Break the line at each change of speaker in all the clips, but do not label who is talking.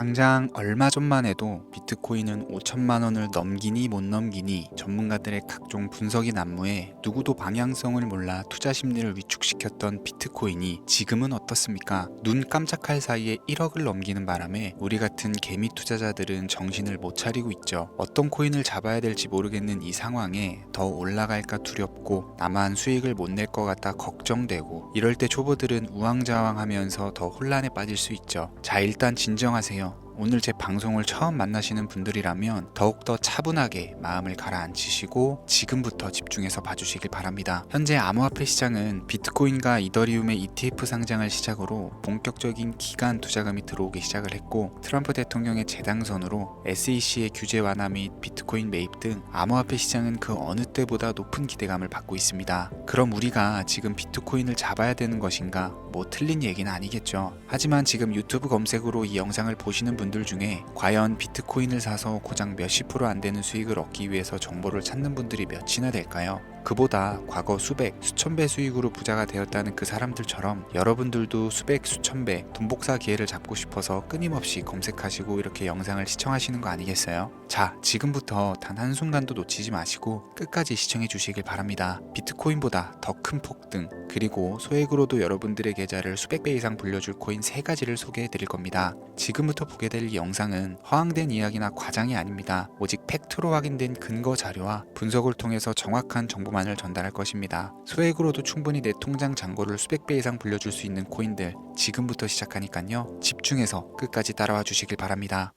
당장 얼마 전만 해도 비트코인은 5천만 원을 넘기니 못 넘기니 전문가들의 각종 분석이 난무해 누구도 방향성을 몰라 투자 심리를 위축시켰던 비트코인이 지금은 어떻습니까? 눈 깜짝할 사이에 1억을 넘기는 바람에 우리 같은 개미 투자자들은 정신을 못 차리고 있죠. 어떤 코인을 잡아야 될지 모르겠는 이 상황에 더 올라갈까 두렵고 나만 수익을 못 낼 것 같다 걱정되고, 이럴 때 초보들은 우왕좌왕하면서 더 혼란에 빠질 수 있죠. 자, 일단 진정하세요. 오늘 제 방송을 처음 만나시는 분들이라면 더욱더 차분하게 마음을 가라앉히시고 지금부터 집중해서 봐주시길 바랍니다. 현재 암호화폐 시장은 비트코인과 이더리움의 ETF 상장을 시작으로 본격적인 기간 투자금이 들어오기 시작을 했고, 트럼프 대통령의 재당선으로 SEC의 규제 완화 및 비트코인 매입 등 암호화폐 시장은 그 어느 때보다 높은 기대감을 받고 있습니다. 그럼 우리가 지금 비트코인을 잡아야 되는 것인가? 뭐 틀린 얘기는 아니겠죠. 하지만 지금 유튜브 검색으로 이 영상을 보시는 분들 중에 과연 비트코인을 사서 고작 몇십 프로 안 되는 수익을 얻기 위해서 정보를 찾는 분들이 몇이나 될까요? 그보다 과거 수백, 수천 배 수익으로 부자가 되었다는 그 사람들처럼 여러분들도 수백, 수천 배 돈복사 기회를 잡고 싶어서 끊임없이 검색하시고 이렇게 영상을 시청하시는 거 아니겠어요? 자, 지금부터 단 한순간도 놓치지 마시고 끝까지 시청해 주시길 바랍니다. 비트코인보다 더 큰 폭등, 그리고 소액으로도 여러분들의 계좌를 수백 배 이상 불려줄 코인 3가지를 소개해 드릴 겁니다. 지금부터 보게 될 이 영상은 허황된 이야기나 과장이 아닙니다. 오직 팩트로 확인된 근거 자료와 분석을 통해서 정확한 정보만을 전달할 것입니다. 소액으로도 충분히 내 통장 잔고를 수백 배 이상 불려줄 수 있는 코인들, 지금부터 시작하니깐요. 집중해서 끝까지 따라와 주시길 바랍니다.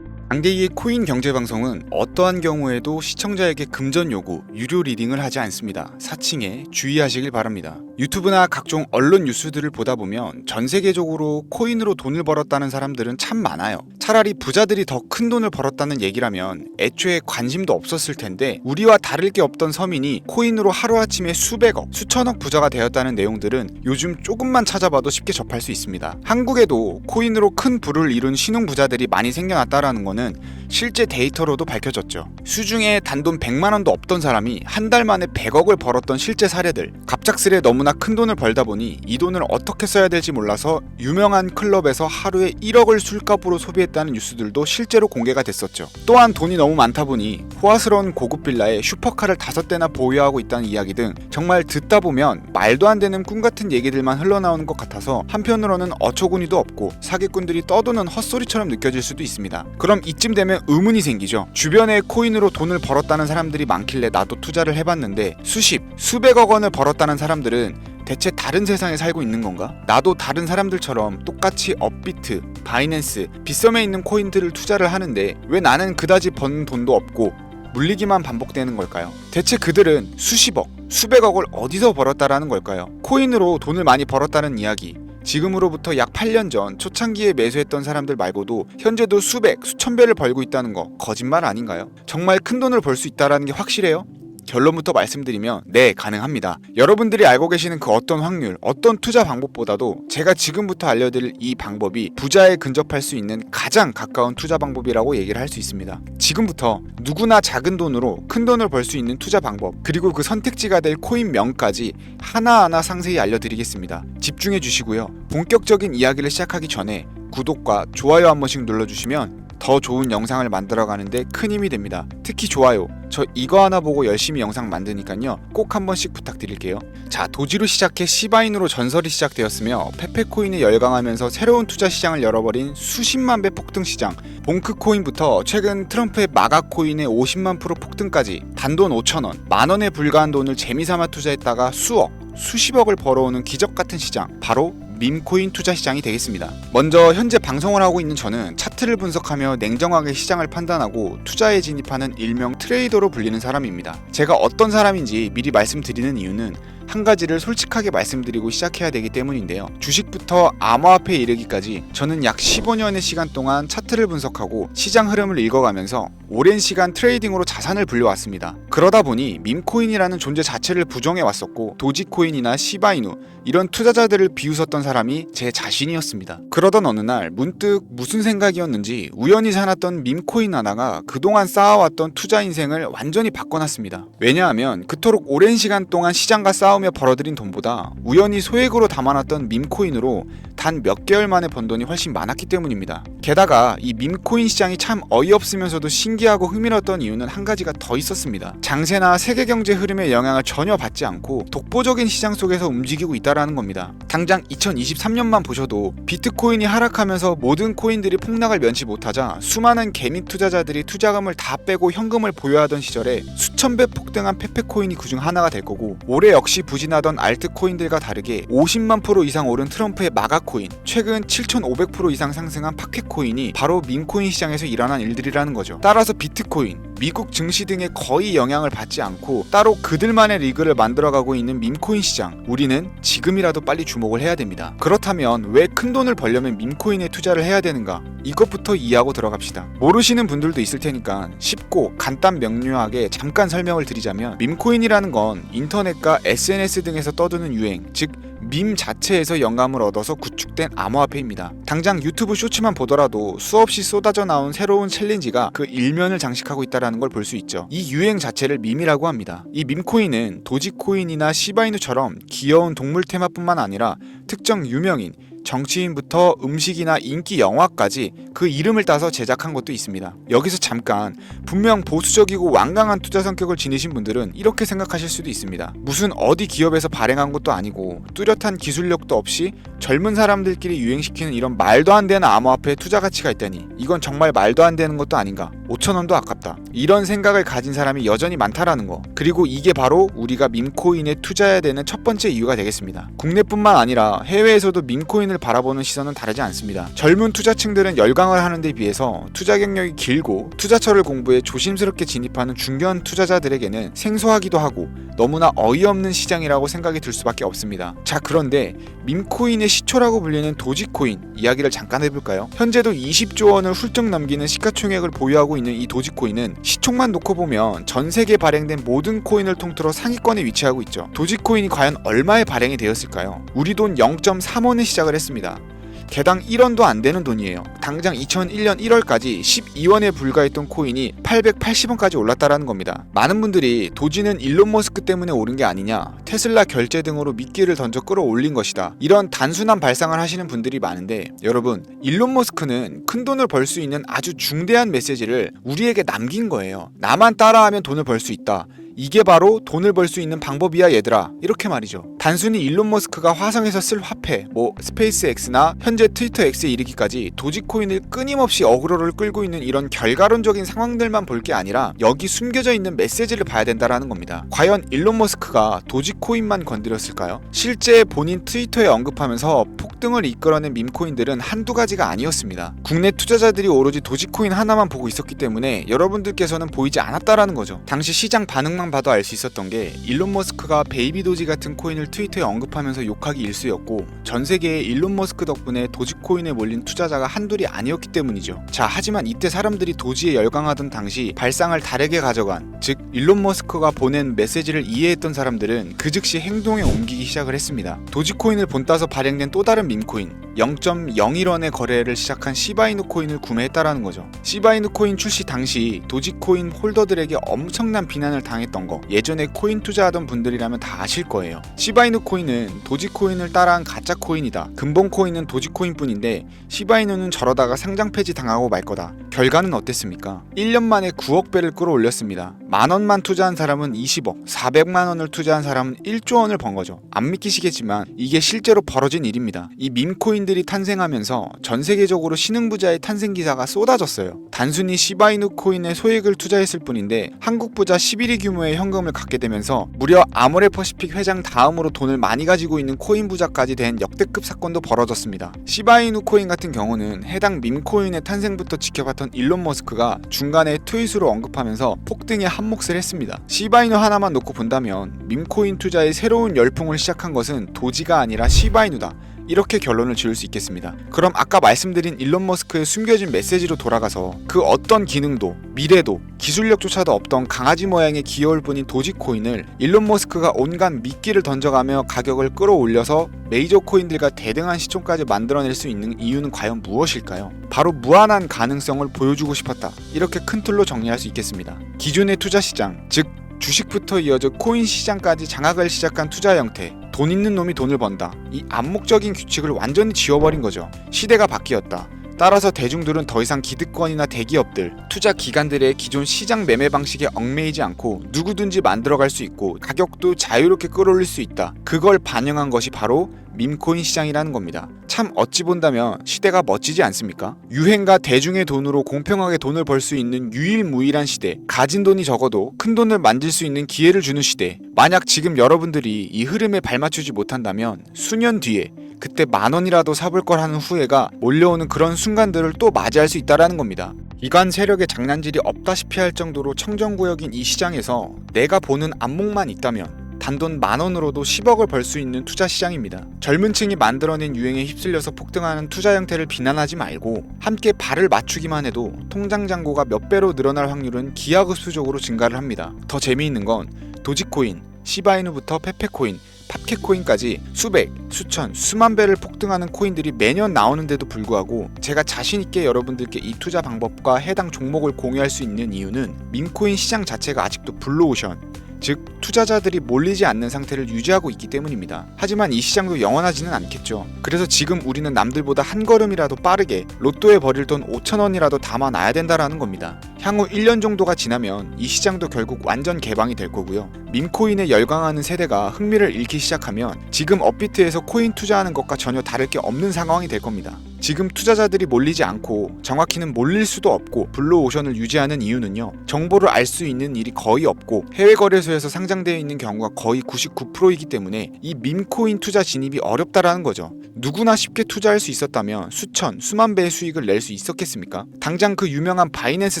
장대기의 코인 경제 방송은 어떠한 경우에도 시청자에게 금전 요구, 유료 리딩을 하지 않습니다. 사칭에 주의하시길 바랍니다. 유튜브나 각종 언론 뉴스들을 보다 보면 전 세계적으로 코인으로 돈을 벌었다는 사람들은 참 많아요. 차라리 부자들이 더 큰 돈을 벌었다는 얘기라면 애초에 관심도 없었을 텐데, 우리와 다를 게 없던 서민이 코인으로 하루아침에 수백억, 수천억 부자가 되었다는 내용들은 요즘 조금만 찾아봐도 쉽게 접할 수 있습니다. 한국에도 코인으로 큰 부를 이룬 신흥 부자들이 많이 생겨났다라는 거는 실제 데이터로도 밝혀졌죠. 수중에 단돈 100만 원도 없던 사람이 한 달 만에 100억을 벌었던 실제 사례들. 갑작스레 너무나 큰 돈을 벌다 보니 이 돈을 어떻게 써야 될지 몰라서 유명한 클럽에서 하루에 1억을 술값으로 소비했다는 뉴스들도 실제로 공개가 됐었죠. 또한 돈이 너무 많다 보니 호화스러운 고급 빌라에 슈퍼카를 5대나 보유하고 있다는 이야기 등 정말 듣다 보면 말도 안 되는 꿈 같은 얘기들만 흘러나오는 것 같아서 한편으로는 어처구니도 없고 사기꾼들이 떠도는 헛소리처럼 느껴질 수도 있습니다. 그럼 이쯤 되면 의문이 생기죠. 주변에 코인으로 돈을 벌었다는 사람들이 많길래 나도 투자를 해봤는데 수십, 수백억 원을 벌었다는 사람들은 대체 다른 세상에 살고 있는 건가? 나도 다른 사람들처럼 똑같이 업비트, 바이낸스, 빗썸에 있는 코인들을 투자를 하는데 왜 나는 그다지 번 돈도 없고 물리기만 반복되는 걸까요? 대체 그들은 수십억, 수백억을 어디서 벌었다라는 걸까요? 코인으로 돈을 많이 벌었다는 이야기, 지금으로부터 약 8년 전 초창기에 매수했던 사람들 말고도 현재도 수백, 수천 배를 벌고 있다는 거 거짓말 아닌가요? 정말 큰 돈을 벌 수 있다는 게 확실해요? 결론부터 말씀드리면 네, 가능합니다. 여러분들이 알고 계시는 그 어떤 확률, 어떤 투자 방법보다도 제가 지금부터 알려드릴 이 방법이 부자에 근접할 수 있는 가장 가까운 투자 방법이라고 얘기를 할 수 있습니다. 지금부터 누구나 작은 돈으로 큰 돈을 벌 수 있는 투자 방법, 그리고 그 선택지가 될 코인명까지 하나하나 상세히 알려드리겠습니다. 집중해 주시고요. 본격적인 이야기를 시작하기 전에 구독과 좋아요 한 번씩 눌러주시면 더 좋은 영상을 만들어가는데 큰 힘이 됩니다. 특히 좋아요, 저 이거 하나 보고 열심히 영상 만드니까요, 꼭 한 번씩 부탁드릴게요. 자, 도지로 시작해 시바인으로 전설이 시작되었으며 페페코인에 열광하면서 새로운 투자 시장을 열어버린 수십만 배 폭등 시장, 봉크코인부터 최근 트럼프의 마가코인의 50만 프로 폭등까지 단돈 5천원, 만원에 불과한 돈을 재미삼아 투자했다가 수억, 수십억을 벌어오는 기적 같은 시장, 바로 밈코인 투자 시장이 되겠습니다. 먼저 현재 방송을 하고 있는 저는 차트를 분석하며 냉정하게 시장을 판단하고 투자에 진입하는 일명 트레이더로 불리는 사람입니다. 제가 어떤 사람인지 미리 말씀드리는 이유는 한 가지를 솔직하게 말씀드리고 시작해야 되기 때문인데요. 주식부터 암호화폐에 이르기까지 저는 약 15년의 시간 동안 차트를 분석하고 시장 흐름을 읽어가면서 오랜 시간 트레이딩으로 자산을 불려왔습니다. 그러다 보니 밈코인이라는 존재 자체를 부정해왔었고 도지코인이나 시바이누 이런 투자자들을 비웃었던 사람이 제 자신이었습니다. 그러던 어느 날 문득 무슨 생각이었는지 우연히 사놨던 밈코인 하나가 그동안 쌓아왔던 투자 인생을 완전히 바꿔놨습니다. 왜냐하면 그토록 오랜 시간 동안 시장과 싸우면서 투자하며 벌어들인 돈보다 우연히 소액으로 담아놨던 밈코인으로 단 몇 개월 만에 번 돈이 훨씬 많았기 때문입니다. 게다가 이 밈코인 시장이 참 어이없으면서도 신기하고 흥미로웠던 이유는 한 가지가 더 있었습니다. 장세나 세계 경제 흐름의 영향을 전혀 받지 않고 독보적인 시장 속에서 움직이고 있다라는 겁니다. 당장 2023년만 보셔도 비트코인이 하락하면서 모든 코인들이 폭락을 면치 못하자 수많은 개미 투자자들이 투자금을 다 빼고 현금을 보유하던 시절에 수천 배 폭등한 페페코인이 그중 하나가 될 거고, 올해 역시 부진하던 알트코인들과 다르게 50만 % 이상 오른 트럼프의 마가코인, 최근 7,500% 이상 상승한 파켓코인이 바로 밈코인 시장에서 일어난 일들이라는 거죠. 따라서 비트코인, 미국 증시 등에 거의 영향을 받지 않고 따로 그들만의 리그를 만들어가고 있는 밈코인 시장, 우리는 지금이라도 빨리 주목을 해야 됩니다. 그렇다면 왜 큰돈을 벌려면 밈코인에 투자를 해야 되는가? 이것부터 이해하고 들어갑시다. 모르시는 분들도 있을 테니까 쉽고 간단 명료하게 잠깐 설명을 드리자면, 밈코인이라는 건 인터넷과 SNS 등에서 떠드는 유행, 즉 밈 자체에서 영감을 얻어서 구축된 암호화폐입니다. 당장 유튜브 쇼츠만 보더라도 수없이 쏟아져 나온 새로운 챌린지가 그 일면을 장식하고 있다는 걸 볼 수 있죠. 이 유행 자체를 밈이라고 합니다. 이 밈코인은 도지코인이나 시바이누처럼 귀여운 동물 테마뿐만 아니라 특정 유명인, 정치인부터 음식이나 인기 영화까지 그 이름을 따서 제작한 것도 있습니다. 여기서 잠깐, 분명 보수적이고 완강한 투자 성격을 지니신 분들은 이렇게 생각하실 수도 있습니다. 무슨 어디 기업에서 발행한 것도 아니고 뚜렷한 기술력도 없이 젊은 사람들끼리 유행시키는 이런 말도 안 되는 암호화폐에 투자 가치가 있다니, 이건 정말 말도 안 되는 것도 아닌가, 5,000원도 아깝다, 이런 생각을 가진 사람이 여전히 많다라는 거. 그리고 이게 바로 우리가 밈코인에 투자해야 되는 첫 번째 이유가 되겠습니다. 국내뿐만 아니라 해외에서도 밈코인을 바라보는 시선은 다르지 않습니다. 젊은 투자층들은 열광을 하는 데 비해서 투자 경력이 길고 투자처를 공부해 조심스럽게 진입하는 중견 투자자들에게는 생소하기도 하고 너무나 어이없는 시장이라고 생각이 들 수밖에 없습니다. 자, 그런데 밈코인의 시초라고 불리는 도지코인 이야기를 잠깐 해볼까요? 현재도 20조 원을 훌쩍 넘기는 시가총액을 보유하고 있는 이 도지코인은 시총만 놓고 보면 전 세계에 발행된 모든 코인을 통틀어 상위권에 위치하고 있죠. 도지코인이 과연 얼마에 발행이 되었을까요? 우리 돈 0.3원에 시작을 했습니다. 개당 1원도 안 되는 돈이에요. 당장 2001년 1월까지 12원에 불과했던 코인이 880원까지 올랐다라는 겁니다. 많은 분들이 도지는 일론 머스크 때문에 오른 게 아니냐, 테슬라 결제 등으로 미끼를 던져 끌어올린 것이다, 이런 단순한 발상을 하시는 분들이 많은데, 여러분, 일론 머스크는 큰돈을 벌 수 있는 아주 중대한 메시지를 우리에게 남긴 거예요. 나만 따라하면 돈을 벌 수 있다, 이게 바로 돈을 벌 수 있는 방법이야 얘들아, 이렇게 말이죠. 단순히 일론 머스크가 화성에서 쓸 화폐, 스페이스 X나 현재 트위터 X에 이르기까지 도지코인을 끊임없이 어그로를 끌고 있는 이런 결과론적인 상황들만 볼 게 아니라 여기 숨겨져 있는 메시지를 봐야 된다라는 겁니다. 과연 일론 머스크가 도지코인만 건드렸을까요? 실제 본인 트위터에 언급하면서 폭등을 이끌어낸 밈코인들은 한두 가지가 아니었습니다. 국내 투자자들이 오로지 도지코인 하나만 보고 있었기 때문에 여러분들께서는 보이지 않았다라는 거죠. 당시 시장 반응만 봐도 알 수 있었던 게, 일론 머스크가 베이비 도지 같은 코인을 트위터에 언급하면서 욕하기 일쑤였고, 전 세계에 일론 머스크 덕분에 도지코인에 몰린 투자자가 한둘이 아니었기 때문이죠. 자, 하지만 이때 사람들이 도지에 열광하던 당시 발상을 다르게 가져간, 즉 일론 머스크가 보낸 메시지를 이해했던 사람들은 그 즉시 행동에 옮기기 시작을 했습니다. 도지코인을 본따서 발행된 또 다른 밈코인, 0.01원의 거래를 시작한 시바이누 코인을 구매했다라는 거죠. 시바이누 코인 출시 당시 도지코인 홀더들에게 엄청난 비난을 당했던 거, 예전에 코인 투자하던 분들이라면 다 아실 거예요. 시바이누 코인은 도지코인을 따라한 가짜 코인이다, 근본 코인은 도지코인 뿐인데 시바이누는 저러다가 상장 폐지 당하고 말 거다. 결과는 어땠습니까? 1년 만에 9억 배를 끌어올렸습니다. 만원만 투자한 사람은 20억, 400만원을 투자한 사람은 1조 원을 번 거죠. 안 믿기시겠지만 이게 실제로 벌어진 일입니다. 이 밈코인들이 탄생하면서 전 세계적으로 신흥부자의 탄생 기사가 쏟아졌어요. 단순히 시바이누 코인에 소액을 투자했을 뿐인데 한국 부자 11위 규모의 현금을 갖게 되면서 무려 아모레퍼시픽 회장 다음으로 돈을 많이 가지고 있는 코인 부자까지 된 역대급 사건도 벌어졌습니다. 시바이누 코인 같은 경우는 해당 밈코인의 탄생부터 지켜봤던 일론 머스크가 중간에 트윗으로 언급하면서 폭등에 한몫을 했습니다. 시바이누 하나만 놓고 본다면 밈코인 투자의 새로운 열풍을 시작한 것은 도지가 아니라 시바이누다, 이렇게 결론을 지을 수 있겠습니다. 그럼 아까 말씀드린 일론 머스크의 숨겨진 메시지로 돌아가서 그 어떤 기능도 미래도 기술력조차도 없던 강아지 모양의 귀여울 뿐인 도지코인을 일론 머스크가 온갖 미끼를 던져가며 가격을 끌어올려서 메이저 코인들과 대등한 시총까지 만들어낼 수 있는 이유는 과연 무엇일까요? 바로 무한한 가능성을 보여주고 싶었다, 이렇게 큰 틀로 정리할 수 있겠습니다. 기존의 투자 시장, 즉 주식부터 이어져 코인 시장까지 장악을 시작한 투자 형태. 돈 있는 놈이 돈을 번다. 이 암묵적인 규칙을 완전히 지워버린 거죠. 시대가 바뀌었다. 따라서 대중들은 더 이상 기득권이나 대기업들, 투자 기관들의 기존 시장 매매 방식에 얽매이지 않고 누구든지 만들어갈 수 있고 가격도 자유롭게 끌어올릴 수 있다. 그걸 반영한 것이 바로 밈코인 시장이라는 겁니다. 참 어찌 본다면 시대가 멋지지 않습니까? 유행과 대중의 돈으로 공평하게 돈을 벌 수 있는 유일무이한 시대, 가진 돈이 적어도 큰 돈을 만질 수 있는 기회를 주는 시대. 만약 지금 여러분들이 이 흐름에 발맞추지 못한다면 수년 뒤에 그때 10,000원이라도 사볼 걸 하는 후회가 몰려오는 그런 순간들을 또 맞이할 수 있다는 겁니다. 이관 세력의 장난질이 없다시피 할 정도로 청정구역인 이 시장에서 내가 보는 안목만 있다면 단돈 10,000원으로도 10억을 벌 수 있는 투자 시장입니다. 젊은 층이 만들어낸 유행에 휩쓸려서 폭등하는 투자 형태를 비난하지 말고 함께 발을 맞추기만 해도 통장 잔고가 몇 배로 늘어날 확률은 기하급수적으로 증가를 합니다. 더 재미있는 건 도지코인, 시바이누부터 페페코인, 팝캣코인까지 수백, 수천, 수만 배를 폭등하는 코인들이 매년 나오는데도 불구하고 제가 자신있게 여러분들께 이 투자 방법과 해당 종목을 공유할 수 있는 이유는 밈코인 시장 자체가 아직도 블루오션, 즉 투자자들이 몰리지 않는 상태를 유지하고 있기 때문입니다. 하지만 이 시장도 영원하지는 않겠죠. 그래서 지금 우리는 남들보다 한 걸음이라도 빠르게 로또에 버릴 돈 5,000원이라도 담아놔야 된다라는 겁니다. 향후 1년 정도가 지나면 이 시장도 결국 완전 개방이 될 거고요. 밈코인에 열광하는 세대가 흥미를 잃기 시작하면 지금 업비트에서 코인 투자하는 것과 전혀 다를 게 없는 상황이 될 겁니다. 지금 투자자들이 몰리지 않고 정확히는 몰릴 수도 없고 블루오션을 유지하는 이유는요. 정보를 알 수 있는 일이 거의 없고 해외 거래소에서 상장되어 있는 경우가 거의 99%이기 때문에 이 밈코인 투자 진입이 어렵다라는 거죠. 누구나 쉽게 투자할 수 있었다면 수천, 수만 배의 수익을 낼 수 있었겠습니까? 당장 그 유명한 바이낸스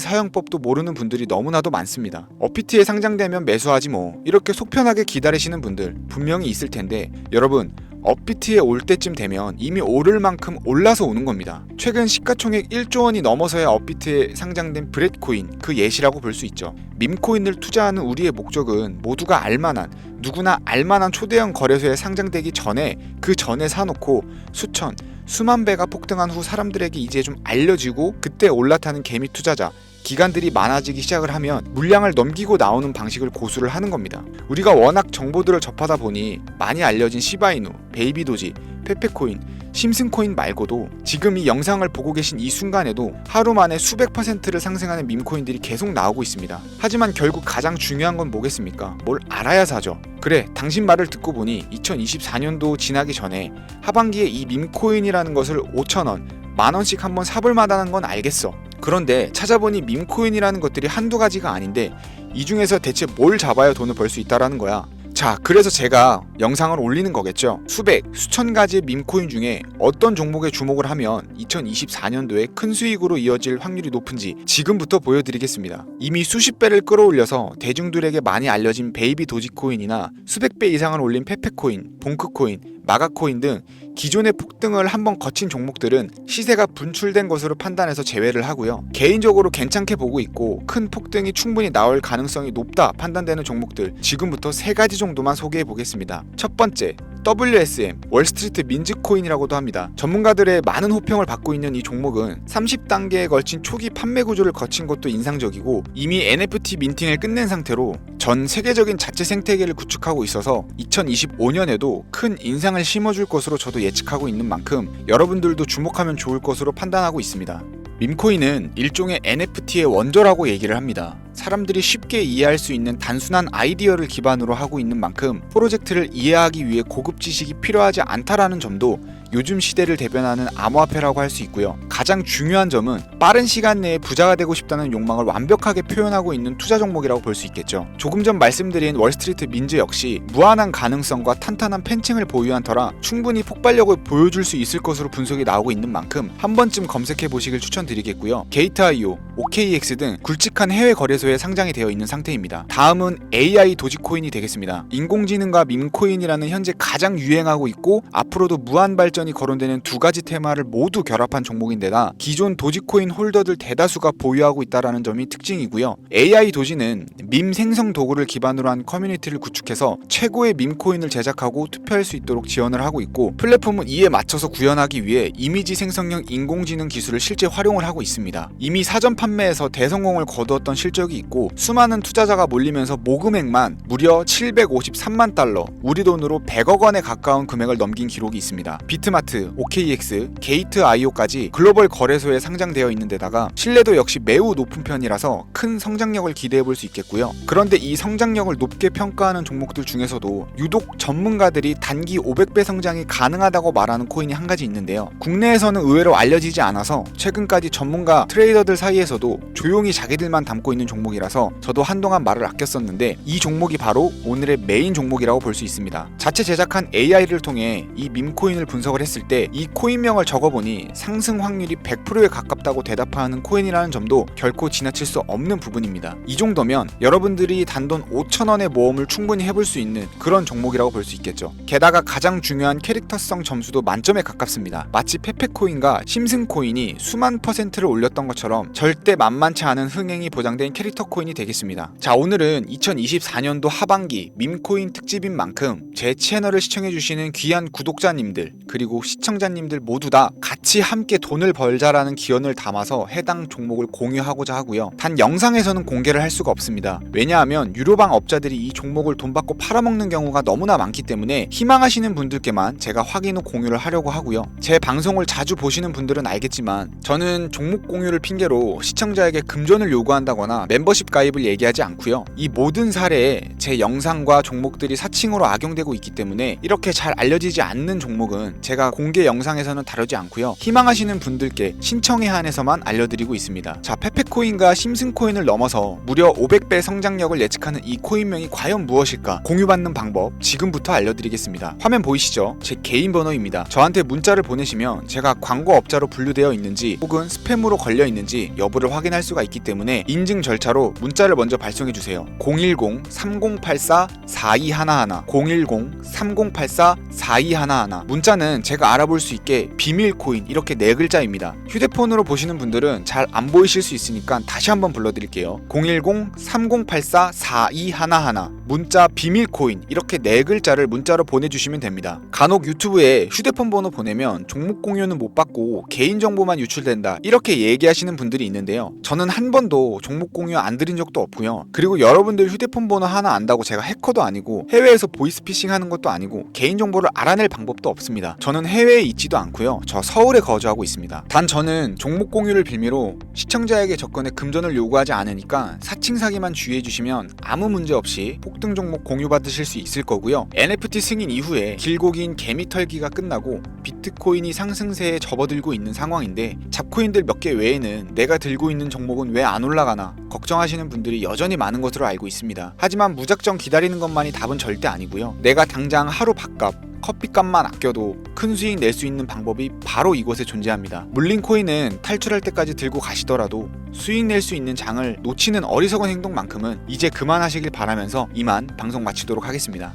사용법도 모르는 분들이 너무나도 많습니다. 업비트에 상장되면 매수하지 뭐 이렇게 속편하게 기다리시는 분들 분명히 있을 텐데 여러분 업비트에 올 때쯤 되면 이미 오를 만큼 올라서 오는 겁니다. 최근 시가총액 1조 원이 넘어서야 업비트에 상장된 브렛코인 그 예시라고 볼 수 있죠. 밈코인을 투자하는 우리의 목적은 모두가 알만한 누구나 알만한 초대형 거래소에 상장되기 전에 그 전에 사놓고 수천, 수만 배가 폭등한 후 사람들에게 이제 좀 알려지고 그때 올라타는 개미 투자자 기관들이 많아지기 시작을 하면 물량을 넘기고 나오는 방식을 고수를 하는 겁니다. 우리가 워낙 정보들을 접하다 보니 많이 알려진 시바이누, 베이비도지, 페페코인, 심슨코인 말고도 지금 이 영상을 보고 계신 이 순간에도 하루 만에 수백 %를 상승하는 밈코인들이 계속 나오고 있습니다. 하지만 결국 가장 중요한 건 뭐겠습니까? 뭘 알아야 사죠. 그래, 당신 말을 듣고 보니 2024년도 지나기 전에 하반기에 이 밈코인이라는 것을 5,000원, 10,000원씩 한번 사볼 만하다는 건 알겠어. 그런데 찾아보니 밈코인이라는 것들이 한두 가지가 아닌데 이 중에서 대체 뭘 잡아야 돈을 벌 수 있다라는 거야. 자, 그래서 제가 영상을 올리는 거겠죠. 수백, 수천 가지의 밈코인 중에 어떤 종목에 주목을 하면 2024년도에 큰 수익으로 이어질 확률이 높은지 지금부터 보여드리겠습니다. 이미 수십 배를 끌어올려서 대중들에게 많이 알려진 베이비 도지코인이나 수백 배 이상을 올린 페페코인, 봉크코인, 마가코인 등 기존의 폭등을 한번 거친 종목들은 시세가 분출된 것으로 판단해서 제외를 하고요. 개인적으로 괜찮게 보고 있고 큰 폭등이 충분히 나올 가능성이 높다 판단되는 종목들 지금부터 3가지 정도만 소개해 보겠습니다. 첫 번째, WSM, 월스트리트 민즈코인이라고도 합니다. 전문가들의 많은 호평을 받고 있는 이 종목은 30단계에 걸친 초기 판매 구조를 거친 것도 인상적이고 이미 NFT 민팅을 끝낸 상태로 전 세계적인 자체 생태계를 구축하고 있어서 2025년에도 큰 인상을 심어줄 것으로 저도 예측하고 있는 만큼 여러분들도 주목하면 좋을 것으로 판단하고 있습니다. 밈코인은 일종의 NFT의 원조라고 얘기를 합니다. 사람들이 쉽게 이해할 수 있는 단순한 아이디어를 기반으로 하고 있는 만큼 프로젝트를 이해하기 위해 고급 지식이 필요하지 않다라는 점도 요즘 시대를 대변하는 암호화폐라고 할 수 있고요. 가장 중요한 점은 빠른 시간 내에 부자가 되고 싶다는 욕망을 완벽하게 표현하고 있는 투자 종목이라고 볼 수 있겠죠. 조금 전 말씀드린 월스트리트 민즈 역시 무한한 가능성과 탄탄한 팬층을 보유한 터라 충분히 폭발력을 보여줄 수 있을 것으로 분석이 나오고 있는 만큼 한 번쯤 검색해 보시길 추천드리겠고요. 게이트.io, OKX 등 굵직한 해외 거래소에 상장이 되어 있는 상태입니다. 다음은 AI 도지코인이 되겠습니다. 인공지능과 밈코인이라는 현재 가장 유행하고 있고 앞으로도 무한 발전 의견이 거론되는 두 가지 테마를 모두 결합한 종목인데다 기존 도지코인 홀더들 대다수가 보유하고 있다는 점이 특징이고요. AI 도지는 밈 생성 도구를 기반으로 한 커뮤니티를 구축해서 최고의 밈코인을 제작하고 투표할 수 있도록 지원을 하고 있고, 플랫폼은 이에 맞춰서 구현하기 위해 이미지 생성형 인공지능 기술을 실제 활용을 하고 있습니다. 이미 사전 판매에서 대성공을 거두었던 실적이 있고, 수많은 투자자가 몰리면서 모금액만 무려 753만 달러, 우리 돈으로 100억 원에 가까운 금액을 넘긴 기록이 있습니다. 비트마트, OKX, 게이트.io까지 글로벌 거래소에 상장되어 있는 데다가 신뢰도 역시 매우 높은 편이라서 큰 성장력을 기대해 볼 수 있겠고요. 그런데 이 성장력을 높게 평가하는 종목들 중에서도 유독 전문가들이 단기 500배 성장이 가능하다고 말하는 코인이 한 가지 있는데요. 국내에서는 의외로 알려지지 않아서 최근까지 전문가 트레이더들 사이에서도 조용히 자기들만 담고 있는 종목이라서 저도 한동안 말을 아꼈었는데, 이 종목이 바로 오늘의 메인 종목이라고 볼 수 있습니다. 자체 제작한 AI를 통해 이 밈코인을 분석을 했을 때 이 코인명을 적어보니 상승 확률이 100%에 가깝다고 대답하는 코인이라는 점도 결코 지나칠 수 없는 부분입니다. 이 정도면 여러분들이 단돈 5,000원의 모험을 충분히 해볼 수 있는 그런 종목이라고 볼 수 있겠죠. 게다가 가장 중요한 캐릭터성 점수도 만점에 가깝습니다. 마치 페페코인과 심슨코인이 수만 %를 올렸던 것처럼 절대 만만치 않은 흥행이 보장된 캐릭터 코인이 되겠습니다. 자, 오늘은 2024년도 하반기 밈코인 특집인 만큼 제 채널을 시청해주시는 귀한 구독자님들 그리고 시청자님들 모두 다 같이 함께 돈을 벌자라는 기원을 담아서 해당 종목을 공유하고자 하고요. 단 영상에서는 공개를 할 수가 없습니다. 왜냐하면 유료방 업자들이 이 종목을 돈 받고 팔아먹는 경우가 너무나 많기 때문에 희망하시는 분들께만 제가 확인 후 공유를 하려고 하고요. 제 방송을 자주 보시는 분들은 알겠지만 저는 종목 공유를 핑계로 시청자에게 금전을 요구한다거나 멤버십 가입을 얘기하지 않고요. 이 모든 사례에 제 영상과 종목들이 사칭으로 악용되고 있기 때문에 이렇게 잘 알려지지 않는 종목은 제가 공개 영상에서는 다루지 않고요. 희망하시는 분들께 신청에 한해서만 알려드리고 있습니다. 자, 페페코인과 심슨코인을 넘어서 무려 500배 성장력을 예측하는 이 코인명이 과연 무엇일까? 공유받는 방법 지금부터 알려드리겠습니다. 화면 보이시죠? 제 개인 번호입니다. 저한테 문자를 보내시면 제가 광고업자로 분류되어 있는지 혹은 스팸으로 걸려 있는지 여부를 확인할 수가 있기 때문에 인증 절차로 문자를 먼저 발송해주세요. 010-3084-4211 010-3084-4211 문자는 제가 알아볼 수 있게 비밀코인 이렇게 4글자입니다. 휴대폰으로 보시는 분들은 잘 안 보이실 수 있으니까 다시 한번 불러드릴게요. 010-3084-4211 문자 비밀코인 이렇게 4글자를 문자로 보내주시면 됩니다. 간혹 유튜브에 휴대폰 번호 보내면 종목 공유는 못 받고 개인정보만 유출된다 이렇게 얘기하시는 분들이 있는데요. 저는 한 번도 종목 공유 안 드린 적도 없고요. 그리고 여러분들 휴대폰 번호 하나 안다고 제가 해커도 아니고 해외에서 보이스피싱 하는 것도 아니고 개인정보를 알아낼 방법도 없습니다. 저는 해외에 있지도 않고요. 저 서울에 거주하고 있습니다. 단 저는 종목 공유를 빌미로 시청자에게 접근에 금전을 요구하지 않으니까 사칭 사기만 주의해 주시면 아무 문제 없이 폭등 종목 공유 받으실 수 있을 거고요. NFT 승인 이후에 길고 긴 개미 털기가 끝나고 비트코인이 상승세에 접어들고 있는 상황인데 잡코인들 몇 개 외에는 내가 들고 있는 종목은 왜 안 올라가나 걱정하시는 분들이 여전히 많은 것으로 알고 있습니다. 하지만 무작정 기다리는 것만이 답은 절대 아니고요. 내가 당장 하루 밥값 커피값만 아껴도 큰 수익 낼 수 있는 방법이 바로 이곳에 존재합니다. 물린 코인은 탈출할 때까지 들고 가시더라도 수익 낼 수 있는 장을 놓치는 어리석은 행동만큼은 이제 그만하시길 바라면서 이만 방송 마치도록 하겠습니다.